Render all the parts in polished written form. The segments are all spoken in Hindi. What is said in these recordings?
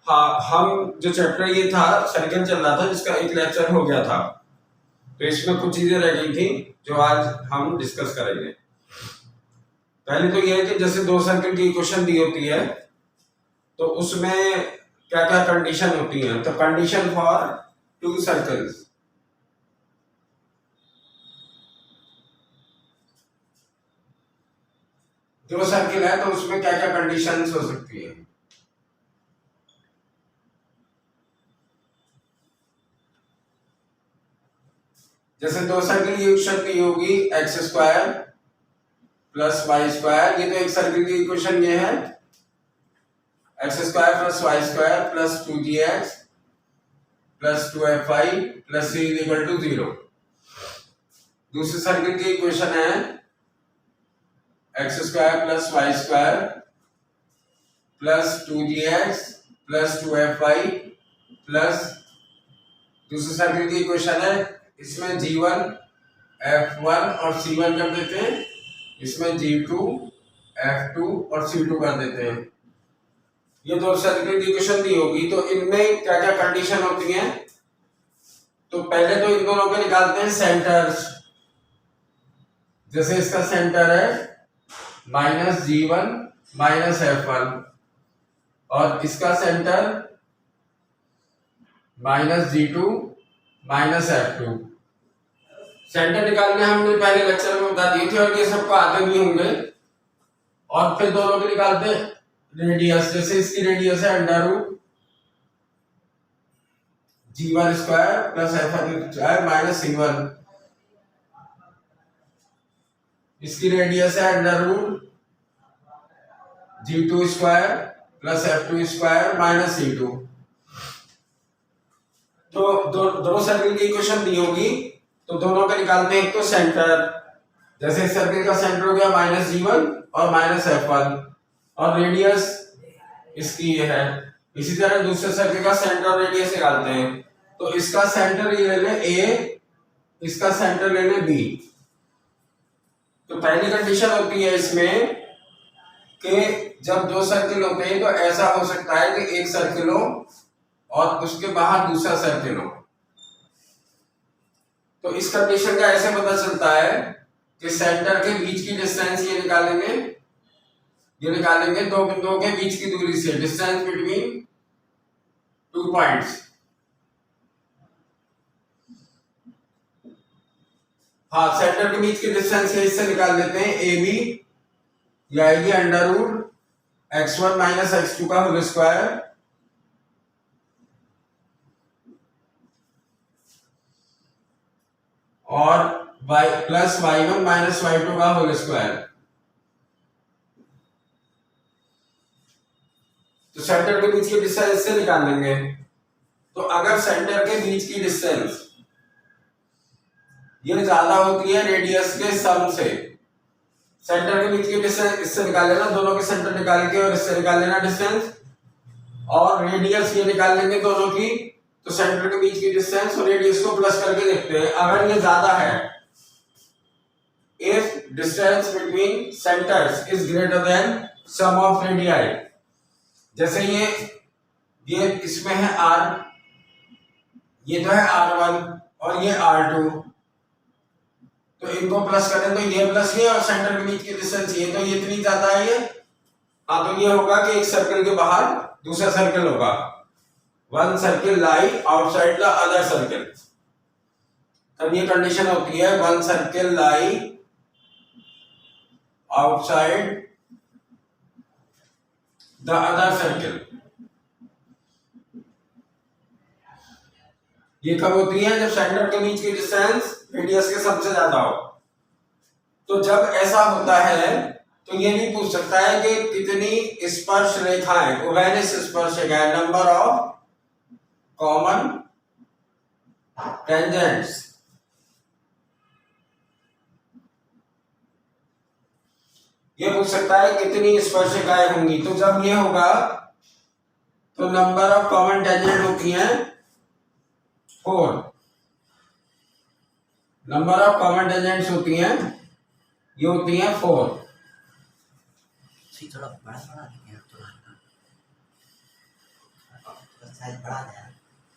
हाँ, हम जो चैप्टर ये था सर्कल चल रहा था जिसका एक लेक्चर हो गया था, तो इसमें कुछ चीजें रह गई थी जो आज हम डिस्कस करेंगे। पहले तो ये है कि जैसे दो सर्कल की इक्वेशन दी होती है तो उसमें क्या क्या कंडीशन होती है। तो कंडीशन फॉर टू सर्कल्स, दो सर्किल है तो उसमें क्या क्या कंडीशंस हो सकती है। जैसे दो सर्किल की इक्वेशन की होगी x square plus Y square, ये तो एक सर्किल की इक्वेशन ये है x square plus Y square plus 2gx plus 2fy plus c equal to 0। दूसरी सर्किल की इक्वेशन है x square plus Y square plus 2gx plus 2fy plus, दूसरी सर्किल की इक्वेशन है इसमें g1 f1 और c1 कर देते हैं, इसमें g2 f2 और c2 कर देते हैं। ये दो सर्किल की इक्वेशन दी होगी तो इनमें क्या क्या कंडीशन होती हैं। तो पहले तो इन दोनों के निकालते हैं सेंटर्स। जैसे इसका सेंटर है माइनस g1 माइनस f1 और इसका centre minus g2 minus f2। Centre निकालने हमने पहले लेक्चर में बता दिए थे और ये सबको आते भी होंगे। और फिर दोनों के निकालते रेडियस, जैसे इसकी रेडियस है under root g1 square plus f1 square minus c1, इसकी रेडियस है under root g2 square plus f2 square minus c2। तो दोनों सर्किल की इक्वेशन दी होगी तो दोनों का निकालते हैं। एक तो सेंटर, जैसे इस सर्किल का सेंटर हो गया माइनस g1 और माइनस f1 और रेडियस इसकी ये है। इसी तरह दूसरे सर्किल का सेंटर और रेडियस निकालते हैं। तो इसका सेंटर ये ले लें a, इसका सेंटर ले लें b। तो पहली कंडीशन होती है इसमें कि जब दो सर्किल होते हैं तो ऐसा हो सकता है कि एक सर्किल हो और उसके बाहर दूसरा सर्किल हो। तो इस कंडीशन का ऐसे पता चलता है कि सेंटर के बीच की डिस्टेंस ये निकालेंगे दो बिंदुओं के बीच की दूरी से, डिस्टेंस बिटवीन टू पॉइंट्स। हाँ, सेंटर के बीच की डिस्टेंस इससे निकाल लेते हैं ए बी, ये आएगी under root x1 minus x2 का होल स्क्वायर और y plus y1 minus y2 का होल स्क्वायर। तो सेंटर के बीच की डिस्टेंस इससे निकाल लेंगे। तो अगर सेंटर के बीच की डिस्टेंस ये ज्यादा होती है रेडियस के सम से, सेंटर के बीच की डिस्टेंस इससे निकाल लेना, दोनों के सेंटर निकाल के और इससे निकाल लेना डिस्टेंस, और रेडियस ये निकाल लेंगे दोनों की। तो सेंटर के बीच की डिस्टेंस और रेडियस को प्लस करके देखते हैं। अगर ये ज्यादा है, if distance between centres is greater than sum of radii, जैसे ये इसमें है r, ये तो है r1 और ये r2, तो इनको प्लस करें तो ये प्लस ये और सेंटर के बीच की डिस्टेंस ये, तो ये इतनी ज्यादा है ये। हाँ, तो ये होगा कि एक सर्कल के बाहर दूसरा सर्कल होगा, one circle lie outside the other circle. तब ये कंडीशन होती है one circle lie outside the other circle. ये कब होती है? जब सेंटर के बीच की डिस्टेंस रेडियस के सबसे ज्यादा हो। तो जब ऐसा होता है तो ये भी पूछ सकता है कि कितनी स्पर्श रेखाएं, उभयनिष्ठ स्पर्शरेखाएं, नंबर ऑफ कॉमन टेंजेंट्स। ये पूछ सकता है कितनी स्पर्शरेखाएं होंगी। तो जब ये होगा तो नंबर ऑफ कॉमन टेंजेंट होती हैं 4। नंबर ऑफ कॉमन टेंजेंट्स होती हैं, ये होती हैं 4। साइज बढ़ा दिया,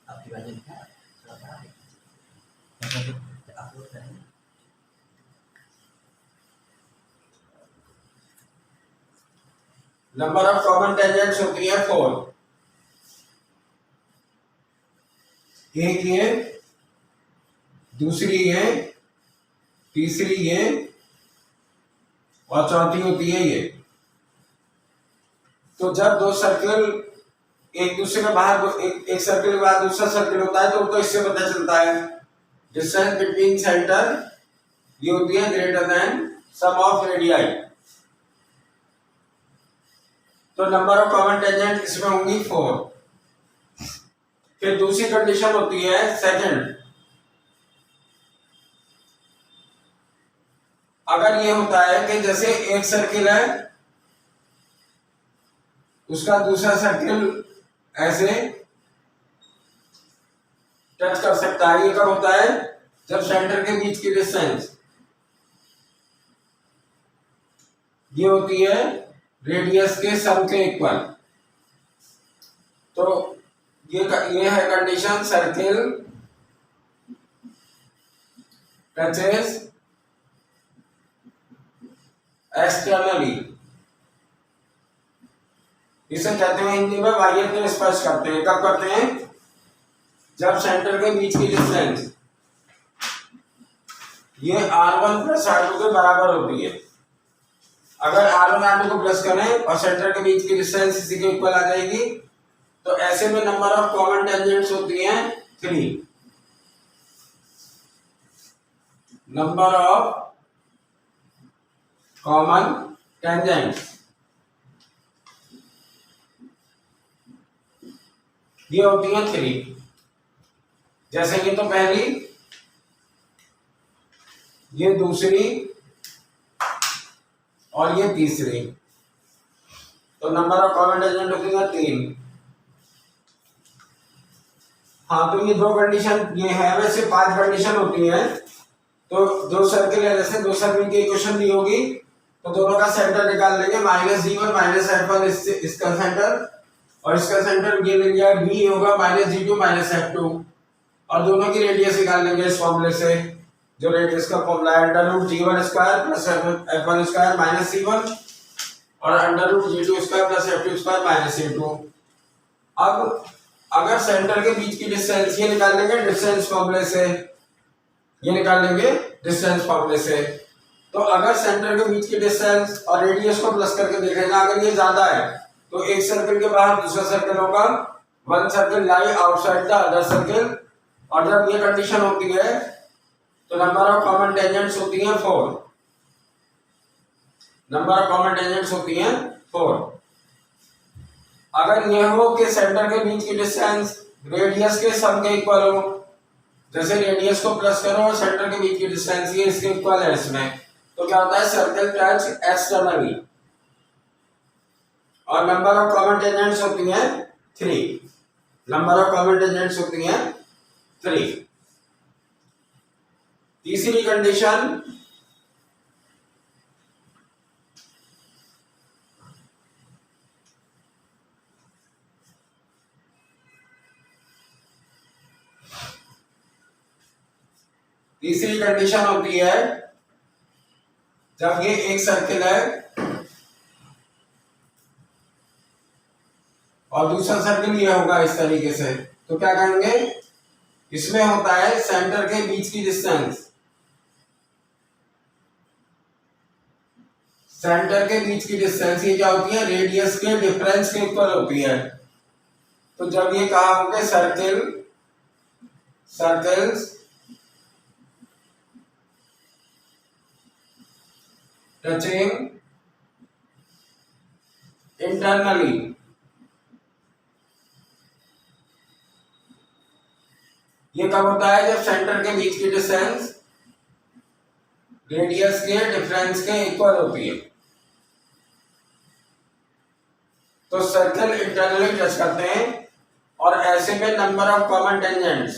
अब की बार जो लिखा है थोड़ा बढ़ा दें, अपलोड करेंगे। नंबर ऑफ कॉमन टेंजेंट्स होती है 4। एक ये, दूसरी ये, तीसरी ये और चौथी होती है ये। तो जब दो सर्कल एक दूसरे के बाहर एक सर्कल के बाद दूसरा सर्कल होता है तो इससे पता चलता है डिस्टेंस बिटवीन सेंटर ये होती है greater than sum of radii. तो नंबर ऑफ कॉमन टेंजेंट इसमें होंगी 4। फिर दूसरी कंडीशन होती है सेकंड, अगर ये होता है कि जैसे एक सर्किल है उसका दूसरा सर्किल ऐसे टच कर सकता है। ये कब होता है? जब सेंटर के बीच की डिस्टेंस ये होती है रेडियस के सम के इक्वल। तो ये है कंडीशन, सर्किल टचेस एक्सटर्नली। इसे कहते हैं हिंदी में बाह्य स्पर्श करते हैं। कब करते हैं? जब सेंटर के बीच की डिस्टेंस ये R1 प्लस R2 के बराबर होती है। अगर R1 R2 को प्लस करें और सेंटर के बीच की डिस्टेंस इसी के इक्वल आ जाएगी तो ऐसे में नंबर ऑफ कॉमन टेंजेंट्स होती हैं 3। नंबर ऑफ कॉमन टेंजेंट्स ये होती है 3। जैसे ये तो पहली, ये दूसरी और ये तीसरी। तो नंबर ऑफ कॉमन टेंजेंट होती है 3। हाँ, तो ये दो कंडीशन ये है। वैसे 5 कंडीशन होती है। तो दो सर्किल है, जैसे दो सर्किल की इक्वेशन दी होगी तो दोनों का सेंटर निकाल लेंगे। -g1 -f1 इसका सेंटर और इसका सेंटर ये मिल गया b होगा -g2 -f2 और दोनों की रेडियस निकाल लेंगे इस फॉर्मूले से। जो रेडियस का फॉर्मूला है √g1² + f1² - c1 और √g2² + f2² - c2। अब अगर सेंटर के बीच की डिस्टेंस ये निकाल लेंगे डिस्टेंस फॉर्मूले से, ये निकाल लेंगे डिस्टेंस फॉर्मूले से। तो अगर सेंटर के बीच की डिस्टेंस और रेडियस को प्लस करके देखेगा, अगर ये ज्यादा है तो एक सर्कल के बाहर दूसरा सर्कल होगा, one circle lie outside the other circle. और जब ये कंडीशन होती है तो नंबर ऑफ कॉमन टेंजेंट्स होती हैं 4। नंबर ऑफ कॉमन टेंजेंट्स होती हैं 4। अगर ये हो कि सेंटर के बीच की डिस्टेंस रेडियस के सम के इक्वल हो, जैसे रेडियस को प्लस करो और सेंटर के बीच की डिस्टेंस ये इसके इक्वल है इसमें, तो क्या होता है? Circle touch externally. और नंबर ऑफ कॉमन टेंजेंट्स होती हैं 3। नंबर ऑफ कॉमन टेंजेंट्स होती हैं 3। तीसरी कंडीशन, तीसरी कंडीशन होती है जब ये एक सर्किल है और दूसरा सर्किल ये होगा इस तरीके से। तो क्या कहेंगे? इसमें होता है सेंटर के बीच की डिस्टेंस, सेंटर के बीच की डिस्टेंस ये क्या होती है? रेडियस के डिफरेंस के इक्वल होती है। तो जब ये कहा होंगे सर्कल्स टचिंग इंटरनली, ये कब होता है? जब सेंटर के बीच की डिस्टेंस रेडियस के डिफरेंस के इक्वल होती है। तो सर्कल इंटरनली टच करते हैं और ऐसे में नंबर ऑफ कॉमन टेंजेंट्स,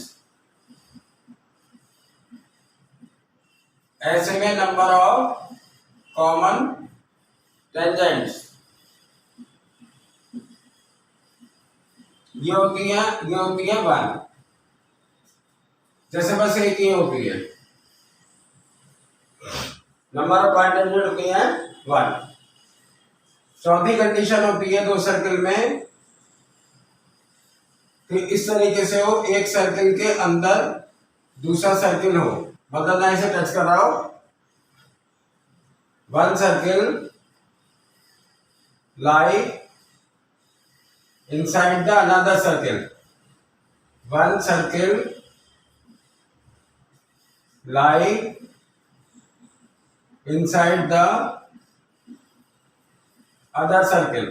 ऐसे में नंबर ऑफ कॉमन टेंजेंट्स ये होती है 1, जैसे बस एक ही होती है, नंबर ऑफ पॉइंट टेंजेंट होती है 1। चौथी कंडीशन होती है दो सर्किल में कि इस तरीके से हो, एक सर्किल के अंदर दूसरा सर्किल हो, मतलब ना इसे टच कर रहा हो, one circle lie inside the another circle, one circle lie inside the other circle।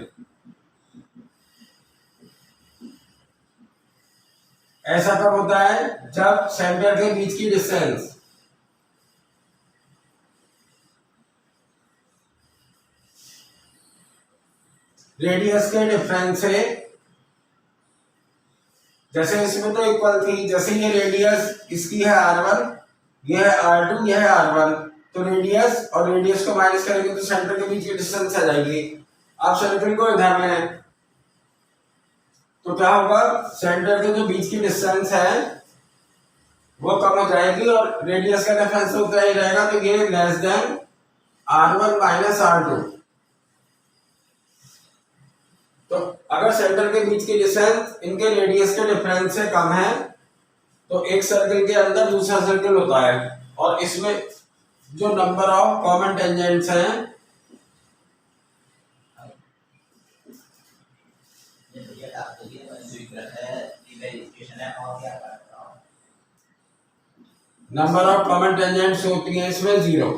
ऐसा कब होता है? जब सेंटर के बीच की डिस्टेंस रेडियस के डिफरेंस से, जैसे इसमें तो इक्वल थी, जैसे ये रेडियस इसकी है r1, ये है r2, ये है r1, तो रेडियस और रेडियस को माइनस करेंगे तो सेंटर के बीच की डिस्टेंस आ जाएगी। आप सर्किल को इधर में, तो क्या होगा, सेंटर के जो बीच की डिस्टेंस है वो कम हो जाएगी और रेडियस का डिफरेंस उतना ही रहेगा, तो ये less than r1 minus r2। तो अगर सेंटर के बीच की डिस्टेंस इनके रेडियस के डिफरेंस से कम है तो एक सर्किल के अंदर दूसरा सर्किल होता है, और इसमें जो नंबर ऑफ कॉमन टेंजेंट्स हैं नंबर ऑफ कॉमन टेंजेंट्स होती है इसमें 0।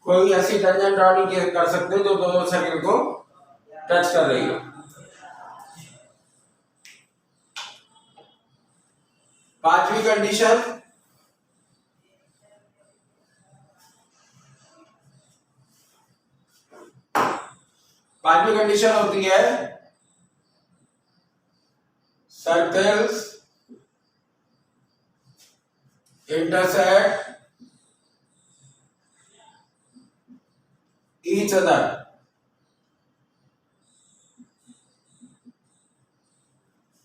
कोई ऐसी टेंजेंट ड्रॉ नहीं कर सकते जो दोनों सर्किल को टच कर रही हो। पांचवी कंडीशन, पांचवी कंडीशन होती है circles intersect each other.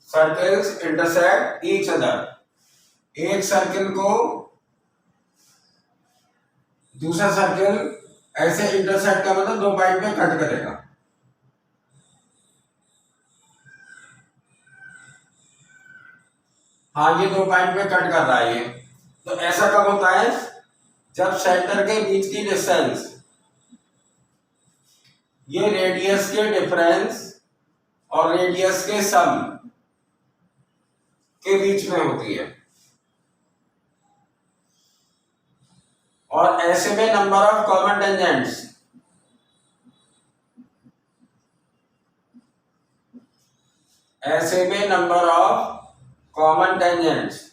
Circles intersect each other, एक सर्किल को दूसरा सर्किल ऐसे इंटरसेक्ट का मतलब दो पॉइंट पे कट करेगा। हाँ, ये दो पॉइंट पे कट कर रहा है ये। तो ऐसा कब होता है? जब सेंटर के बीच की डिस्टेंस ये रेडियस के डिफरेंस और रेडियस के सम के बीच में होती है, और ऐसे में नंबर ऑफ कॉमन टेंजेंट्स ऐसे में नंबर ऑफ कॉमन टेंजेंट्स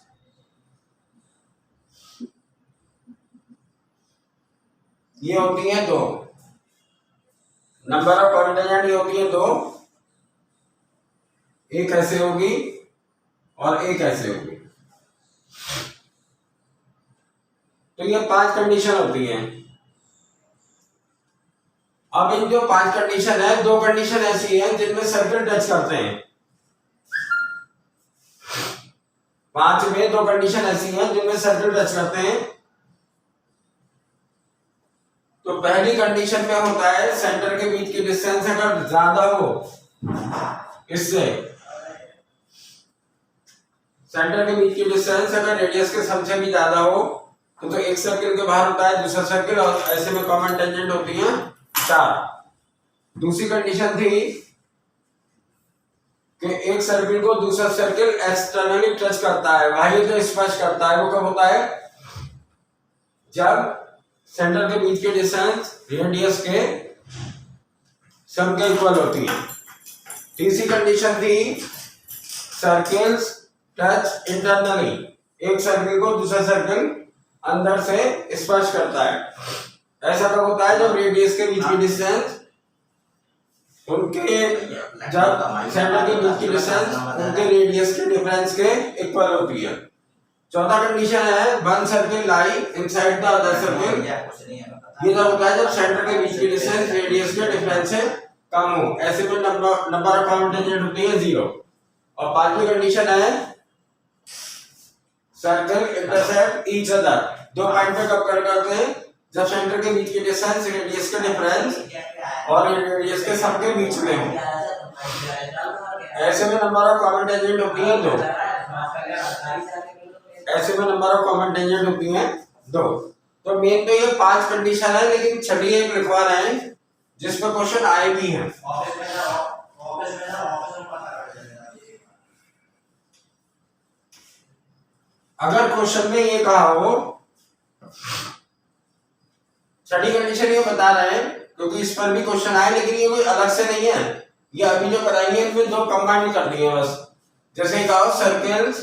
ये होती है 2। नंबर ऑफ कॉमन टेंजेंट ये होती है 2, एक ऐसे होगी और एक ऐसे होगी। तो ये 5 कंडीशन होती हैं। अब इन जो 5 कंडीशन है, 2 कंडीशन ऐसी हैं जिनमें सर्किल टच करते हैं। 5 में 2 कंडीशन ऐसी हैं जिनमें सर्किल टच करते हैं। तो पहली कंडीशन में होता है सेंटर के बीच की डिस्टेंस अगर ज्यादा हो इससे, सेंटर के बीच की डिस्टेंस अगर रेडियस के सम से भी ज्यादा हो तो एक सर्किल के बाहर होता है दूसरा सर्किल, और ऐसे में कॉमन टेंजेंट होती हैं 4। दूसरी कंडीशन थी कि एक सर्किल को दूसरा सर्किल एक्सटर्नली टच करता है, बाह्य तो स्पर्श करता है। वो कब होता है? जब सेंटर के बीच की डिस्टेंस रेडियस के सम के इक्वल होती है। तीसरी कंडीशन थी सर्किल्स टच इंटरनली, एक सर्किल को दूसरा सर्किल अंदर से स्पर्श करता है। ऐसा कब होता है? जब रेडियस के बीच की डिस्टेंस उनके जब सेंटर के बीच की डिस्टेंस उनके रेडियस के डिफरेंस के इक्वल होती है। चौथा कंडीशन है one circle lie inside the other circle. ये जब होता है जब सेंटर के बीच की डिस्टेंस रेडियस के डिफरेंस से कम हो। ऐसे में नंबर ऑफ कॉमन टेंजेंट होती है 0। और पांचवी कंडीशन है सर्कल इंटरसेक्ट ईच अदर। दो पॉइंट पे कब करते हैं, जब सेंटर के बीच की डिस्टेंस रेडियस के डिफरेंस और रेडियस के सम के बीच में हो। ऐसे में नंबर ऑफ कॉमन टेंजेंट होती है 2। ऐसे में नंबर ऑफ कॉमन टेंजेंट होती है 2। तो मेन तो ये 5 कंडीशन है, लेकिन छठी एक लिखवा रहे हैं जिस पर क्वेश्चन आए भी हैं। अगर क्वेश्चन में ये कहा हो, छठी कंडीशन ये बता रहे हैं क्योंकि इस पर भी क्वेश्चन आए, लेकिन ये कोई अलग से नहीं है, ये अभी जो कराएंगे इनमें 2 कंबाइन कर दिए बस। जैसे कहा सर्कल्स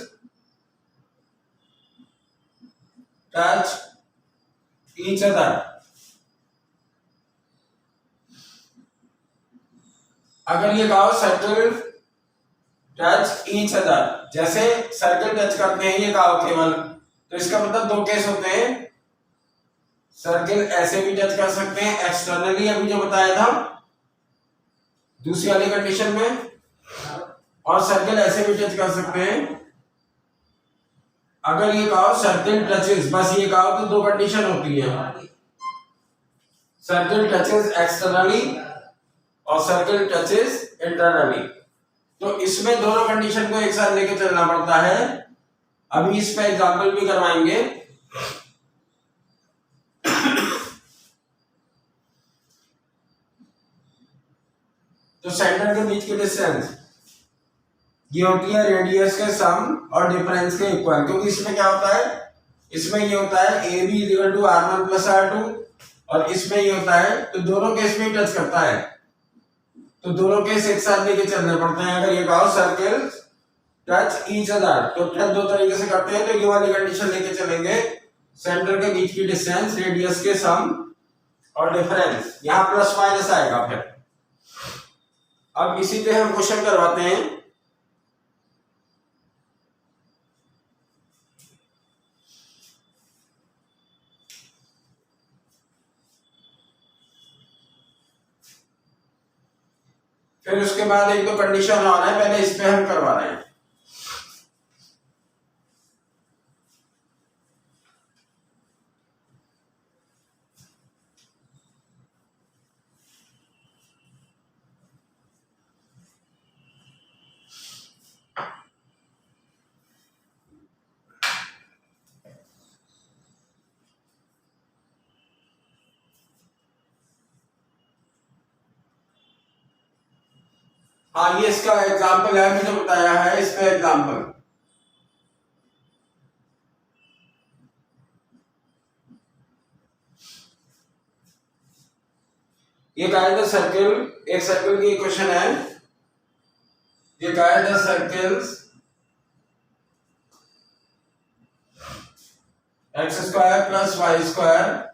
टच ईच अदर। अगर ये कहा सर्कल टच ईच अदर, जैसे सर्कल टच करते हैं ये कहा केवल, तो इसका मतलब 2 केस होते हैं। सर्कल ऐसे भी टच कर सकते हैं एक्सटर्नली, अभी जो बताया था दूसरी वाली कंडीशन में, और सर्कल ऐसे भी टच कर सकते हैं। अगर ये कहो सर्कल टचेस, बस ये कहो तो 2 कंडीशन होती है, सर्कल टचेस एक्सटर्नली और सर्कल टचेस इंटरनली। तो इसमें दोनों कंडीशन को एक साथ लेके चलना पड़ता है। अभी इस पे एग्जांपल भी करवाएंगे। तो सेंटर के बीच की डिस्टेंस ये होती है रेडियस के सम और डिफरेंस के इक्वल, क्योंकि इसमें क्या होता है, इसमें ये होता है A B equal to R1 plus R2, और इसमें ये होता है, तो दोनों केस में टच करता है, तो दोनों केस एक साथ लेके चलने पड़ते हैं। अगर ये कहो सर्कल टच ईच अदर, तो टच 2 तरीके से करते हैं, तो ये वाली कंडीशन लेके चलेंगे, सेंटर के बीच की डिस्टेंस रेडियस के सम और डिफरेंस, यहां प्लस माइनस आएगा फिर। अब इसी पे हम क्वेश्चन करवाते हैं। फिर उसके बाद 1-2 कंडीशन और है, पहले इस पे हम करवा रहे हैं। हाँ, ये इसका एग्जाम्पल है, मैंने बताया है इस पे एग्जाम्पल। ये कहा है सर्किल, एक सर्किल की इक्वेशन है, ये कहा है circles x square plus Y square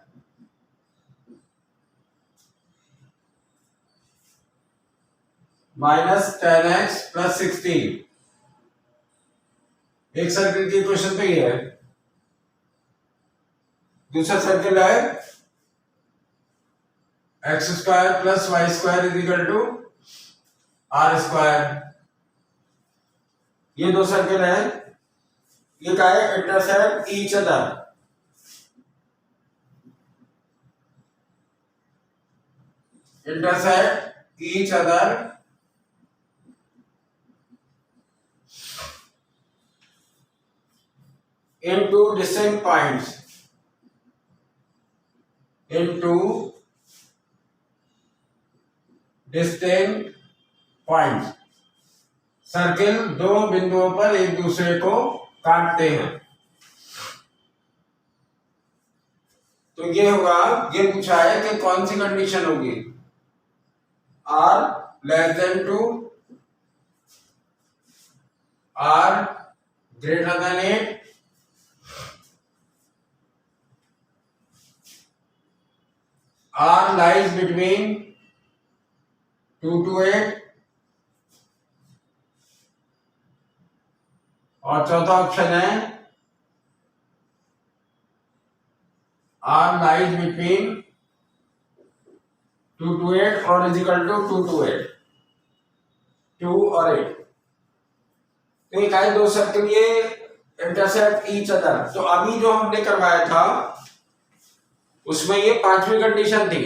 minus 10x plus 16। एक सर्किल की इक्वेशन तो ये है। दूसरा सर्किल है x square plus Y square is equal to R square. ये 2 सर्किल है, ये क्या है, intersect each other. Intersect each other into distinct points, into distinct points। Circle 2 बिंदुओं पर एक दूसरे को काटते हैं। तो ये होगा, ये पूछा है कि कौन सी कंडीशन होगी, R less than 2, R greater than 8, R lies between 2 to 8, और चौथा ऑप्शन है R lies between 2 to 8 और इज इक्वल टू 2 to 8, 2 और 8। तो ये कहे दो सर्कल ये इंटरसेक्ट ईच अदर। तो अभी जो हमने करवाया था उसमें ये पांचवी कंडीशन थी।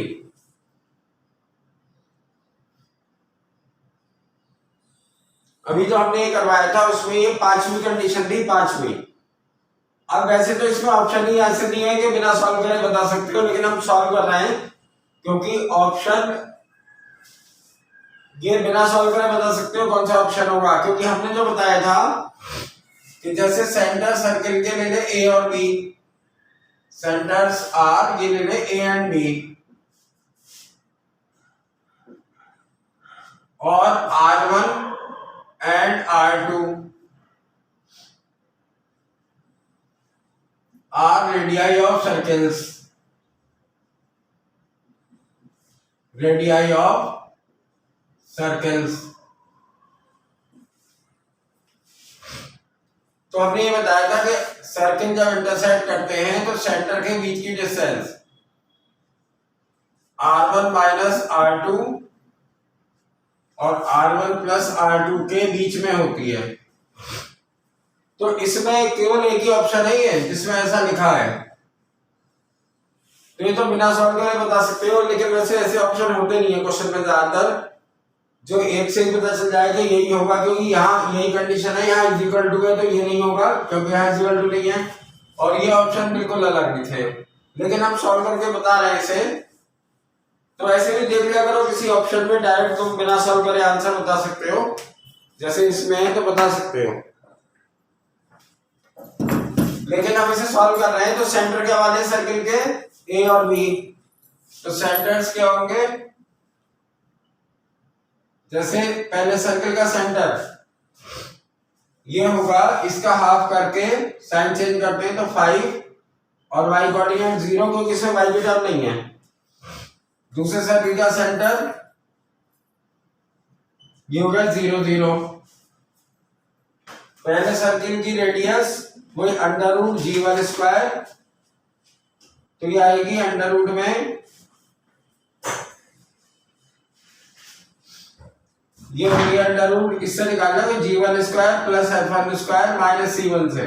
अभी जो हमने ये करवाया था उसमें ये पांचवी कंडीशन थी, पांचवी। अब वैसे तो इसमें ऑप्शन ही ऐसे नहीं है कि बिना सॉल्व करे बता सकते हो, लेकिन हम सॉल्व कर रहे हैं क्योंकि ऑप्शन ये बिना सॉल्व करे बता सकते हो कौन सा ऑप्शन होगा, क्योंकि हमने जो बताया था कि जैसे सेंटर सर्किल के ले ले ए और बी, सेंटर्स आर, ये ले ले ए एंड बी, और R1 and R2 are radii of circles, radii of circles। तो हमने ये बताया था कि सर्किल जब इंटरसेक्ट करते हैं तो सेंटर के बीच की डिस्टेंस R1 माइनस R2 और R1 प्लस R2 के बीच में होती है। तो इसमें केवल एक ही ऑप्शन है ये जिसमें ऐसा लिखा है, तो ये तो बिना सॉल्व करे बता सकते हो, लेकिन वैसे ऐसे ऑप्शन होते नहीं है क्वेश्चन में ज्यादातर, जो एक से ही पता चल जाएगा यही होगा, क्योंकि यहाँ यही कंडीशन है, यहाँ इज इक्वल टू है तो ये नहीं होगा क्योंकि यहाँ इज इक्वल टू नहीं है, और ये ऑप्शन बिल्कुल अलग लिखे, लेकिन हम सॉल्व करके बता रहे हैं इसे। तो ऐसे भी देख लिया करो, किसी ऑप्शन में डायरेक्ट तुम बिना सॉल्व करे आंसर बता सकते हो, जैसे इसमें है तो बता सकते हो, लेकिन हम इसे सॉल्व कर रहे हैं। तो सेंटर के वाले सर्किल के ए और बी, तो सेंटर्स क्या होंगे, जैसे पहले सर्किल का सेंटर ये होगा, इसका हाफ करके साइन चेंज करते हैं तो 5 और y कोऑर्डिनेट 0, क्योंकि इसमें y की टर्म नहीं है। दूसरे सर्किल का सेंटर ये होगा 0 0। पहले सर्किल की रेडियस वही अंडर रूट g1 स्क्वायर, तो ये आएगी अंडर रूट में, ये हो गया अंडर रूट, इससे निकालना है g1 square plus f1 square minus c1 से,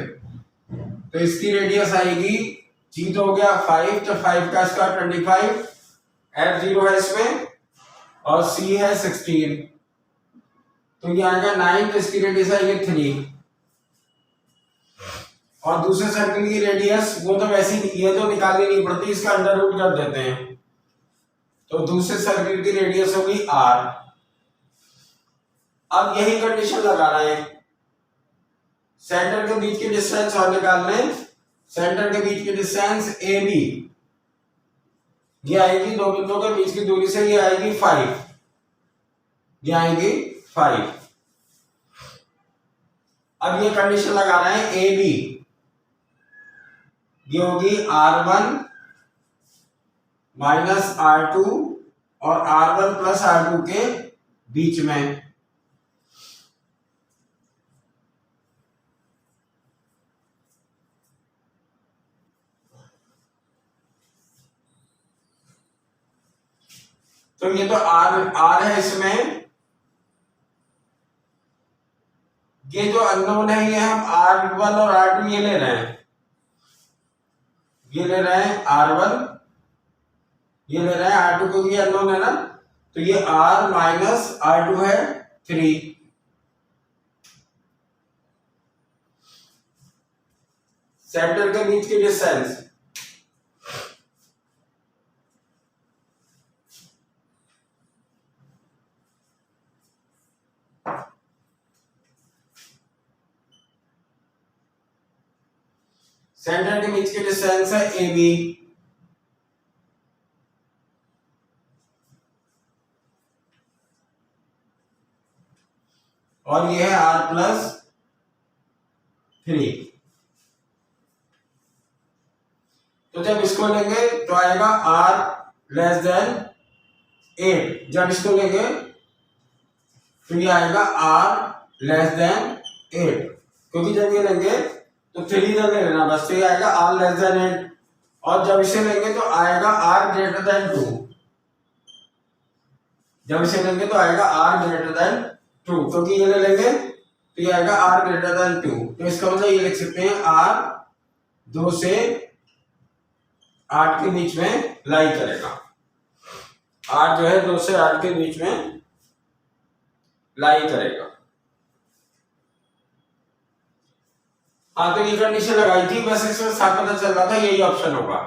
तो इसकी रेडियस आएगी, g तो हो गया 5, तो 5 का स्क्वायर 25, f0 है इसमें और c है 16, तो ये आएगा 9, तो इसकी रेडियस आएगी 3। और दूसरे सर्किल की रेडियस वो तो वैसी ये तो निकालनी नहीं पड़ती, इसका अंडर रूट कर देते हैं, तो दूसरे सर्किल की रेडियस होगी r। अब यही कंडीशन लगा रहे हैं, सेंटर के बीच की डिस्टेंस और निकालने, सेंटर के बीच की डिस्टेंस ए बी, ये आएगी दो बिंदुओं के बीच की दूरी से, ये आएगी 5, ये आएगी 5। अब ये कंडीशन लगा रहे हैं ए बी, ये होगी R1 माइनस R2 और R1 प्लस R2 के बीच में। तो ये तो R है, इसमें ये जो अननोन है ये हम R1 और R2 ये ले रहे हैं, ये ले रहे हैं R1, ये ले रहे हैं R2, क्योंकि ये अननोन है ना, तो ये R माइनस R2 है 3। सेंटर के बीच की डिस्टेंस सेंटर के बीच की डिस्टेंस है ए बी, और ये है R प्लस 3। तो जब इसको लेंगे तो आएगा R लेस देन 8, जब इसको लेंगे तो ये आएगा R लेस देन 8, क्योंकि जब ये लेंगे तो 3 इधर ले लेना बस, तो ये आएगा R लेस देन 8, और जब इसे लेंगे तो आएगा R ग्रेटर देन 2, जब इसे लेंगे तो आएगा R ग्रेटर देन 2, क्योंकि ये ले लेंगे तो ये आएगा r ग्रेटर देन 2। तो इसका मतलब ये लिख सकते हैं r 2 से 8 के बीच में लाई करेगा। r जो है 2 से 8 के बीच में लाई करेगा। हाँ, तो ये कंडीशन लगाई थी, बस इसमें साफ पता चल रहा था यही ऑप्शन होगा।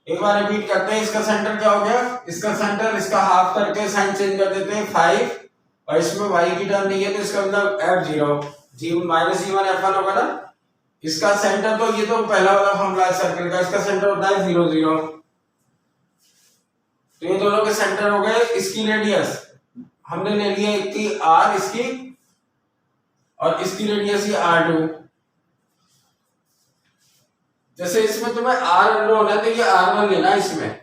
एक बार रिपीट करते हैं। इसका सेंटर क्या हो गया, इसका सेंटर इसका हाफ करके साइन चेंज कर देते हैं 5, और इसमें y की टर्म नहीं है तो इसका मतलब f0 जी माइनस g1 f1 होगा ना। इसका सेंटर तो ये तो पहला वाला फॉर्मूला है सर्कल का, इसका सेंटर होता है 0 0। तो ये दोनों के सेंटर हो गए। इसकी रेडियस हमने ले लिया एक की r इसकी, और इसकी रेडियस ही r2। जैसे इसमें तुम्हें r अननोन है तो ये r1 लेना इसमें,